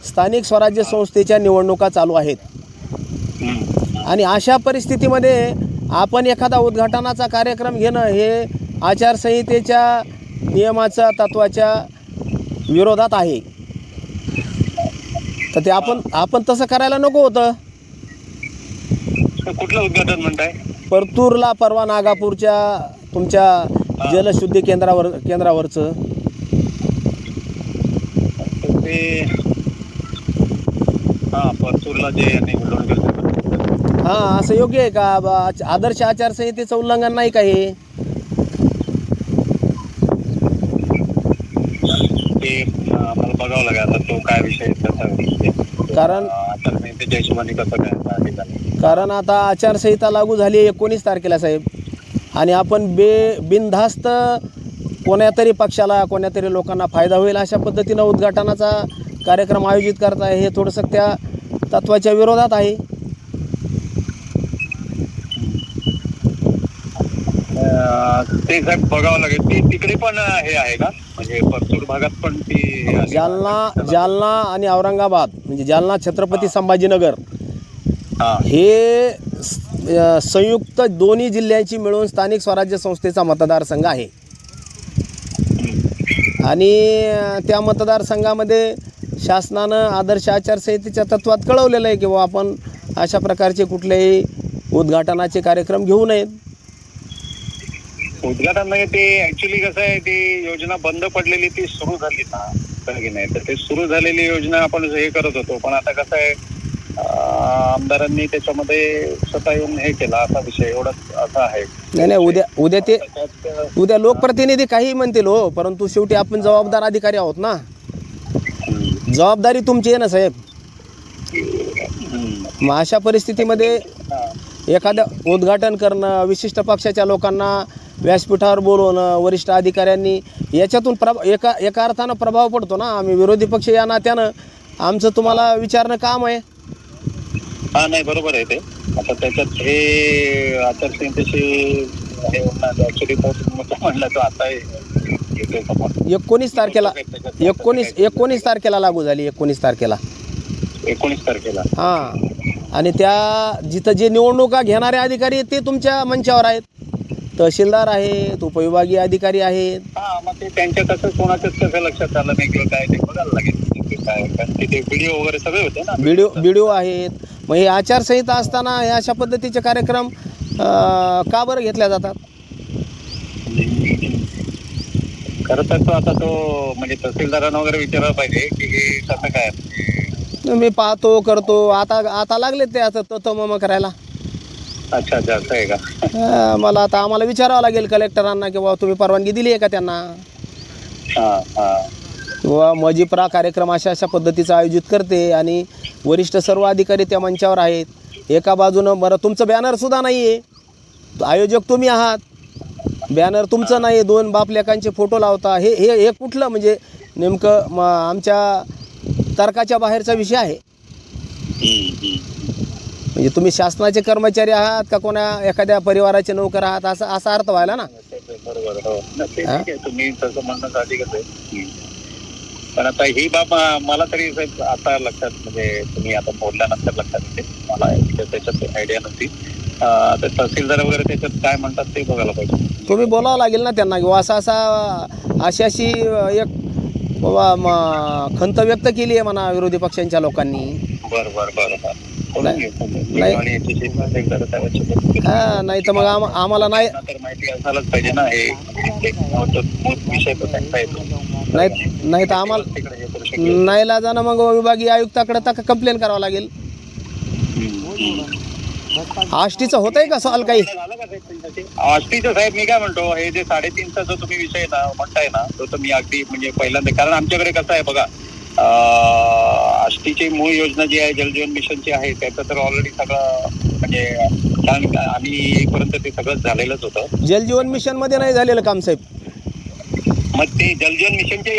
स्थानिक स्वराज्य संस्थेच्या निवडणुका चालू आहेत आणि अशा परिस्थितीमध्ये आपण एखादा उद्घाटनाचा कार्यक्रम घेणं हे आचारसंहितेच्या नियमाच्या तत्वाच्या विरोधात आहे. तर ते आपण तसं करायला नको होतं. कुठलं उद्घाटन म्हणताय? परतूरला परवा नागापूरच्या तुमच्या जलशुद्धी केंद्रावरचं ते परतूरला जे यांनी बोलवून गेलं. हां, असं योग्य आहे का? आदर्श आचारसंहितेचं उल्लंघन नाही का हे? ते मला बघावं लागेल आता तो काय विषय कारण आचारसंहितेच्या हिशोबाने कसं काय. कारण आता आचारसंहिता लागू झाली 19 तारखेला साहेब, आणि आपण बिनधास्त कोण्यातरी पक्षाला कोण्यातरी लोकांना फायदा होईल अशा पद्धतीनं उद्घाटनाचा कार्यक्रम आयोजित करताय हे थोडंसं त्या तत्वाच्या विरोधात आहे. ते साहेब बघावं लागेल. ती तिकडे पण हे आहे का, म्हणजे परतूर भागात पण ती जालना आणि औरंगाबाद म्हणजे जालना छत्रपती संभाजीनगर हे संयुक्त दोन्ही जिल्ह्यांची मिळून स्थानिक स्वराज्य संस्थेचा मतदारसंघ आहे आणि त्या मतदारसंघामध्ये शासनानं आदर्श आचारसंहितेच्या तत्वात कळवलेलं आहे की बाबा आपण अशा प्रकारचे कुठलेही उद्घाटनाचे कार्यक्रम घेऊ नयेत. उद्घाटन नाही, ते ऍक्च्युली कसं आहे, ती योजना बंद पडलेली ती सुरू झाली ना की नाही, तर ते सुरू झालेली योजना आपण हे करत होतो. पण आता कसं आहे, आमदारांनी त्याच्यामध्ये स्वतः येऊन हे केलं, असा विषय एवढाच असा आहे. नाही उद्या लोकप्रतिनिधी काही म्हणतील हो, परंतु शेवटी आपण जबाबदार अधिकारी आहोत ना. जबाबदारी तुमची आहे ना साहेब. मग अशा परिस्थितीमध्ये एखादं उद्घाटन करणं, विशिष्ट पक्षाच्या लोकांना व्यासपीठावर बोलवणं, वरिष्ठ अधिकाऱ्यांनी याच्यातून एका अर्थानं प्रभाव पडतो ना. आम्ही विरोधी पक्ष या नात्यानं आमचं तुम्हाला विचारणं काम आहे. नाही बरोबर आहे ते. आता त्याच्यात हे आचारसंहितेशी ऍक्च्युली म्हणलं तर आता 19 तारखेला लागू झाली. 19 तारखेला हां, आणि त्या जिथं जे निवडणुका घेणारे अधिकारी आहेत ते तुमच्या मंचावर आहेत. तहसीलदार आहेत, उपविभागीय अधिकारी आहेत. मग ते त्यांच्या कसं कोणाच्याच कसं लक्षात आलं नाही किंवा काय ते बघायला लागेल काय, कारण तिथे व्हिडिओ वगैरे सगळे होते ना. व्हिडिओ आहेत. मग हे आचारसंहिता असताना हे अशा पद्धतीचे कार्यक्रम का बरं घेतल्या जातात? खरं तर तो आता म्हणजे तहसीलदारांना वगैरे विचारायला पाहिजे की हे कसं काय. मी पाहतो करतो. आता लागले ते आता मग करायला. अच्छा असं आहे का? मला आता आम्हाला विचारावं लागेल कलेक्टरांना की बाबा तुम्ही परवानगी दिली आहे का त्यांना. किंवा मजिप्रा कार्यक्रम अशा पद्धतीचा आयोजित करते आणि वरिष्ठ सर्व अधिकारी त्या मंचावर आहेत. एका बाजूनं बरं तुमचं बॅनरसुद्धा नाही आहे, आयोजक तुम्ही आहात, बॅनर तुमचं नाही, 2 बापलेकांचे फोटो लावता. हे कुठलं म्हणजे नेमकं आमच्या तर्काच्या बाहेरचा विषय आहे. म्हणजे तुम्ही शासनाचे कर्मचारी आहात का कोणा एखाद्या परिवाराचे नोकर आहात असा अर्थ व्हायला ना. बरोबर. तुम्ही तसं म्हणणं साहजिकच आहे. पण आता ही बाब मला तरी आता लक्षात, म्हणजे तुम्ही आता बोलल्यानंतर लक्षात येते. मला त्याच्यात आयडिया नव्हती. तर तहसीलदार वगैरे त्याच्यात काय म्हणतात ते बघायला पाहिजे. तुम्ही बोलावं लागेल ना त्यांना किंवा अशी एक बाबा खंत व्यक्त केली आहे म्हणा विरोधी पक्षांच्या लोकांनी. बरं. नाही तर मग आम्हाला नाही माहिती असायलाच पाहिजे ना. हे विषय नाही तर आम्हाला नाही जाणं मग विभागीय आयुक्ताकडे कंप्लेंट करावं लागेल. आष्टीचं होतंय का सवाल काही? आष्टीचं साहेब मी काय म्हणतो, हे जे 3.5चा जो तुम्ही विषय ना म्हणताय ना, तो मी अगदी म्हणजे पहिल्यांदा, कारण आमच्याकडे कसं आहे बघा, आष्टीची मूळ योजना जी आहे जलजीवन मिशनची आहे त्याचं तर ऑलरेडी सगळं म्हणजे कारण आम्ही येईपर्यंत ते सगळं झालेलंच होतं. जलजीवन मिशन मध्ये नाही झालेलं काम साहेब. मग ते जलजीवन मिशनचे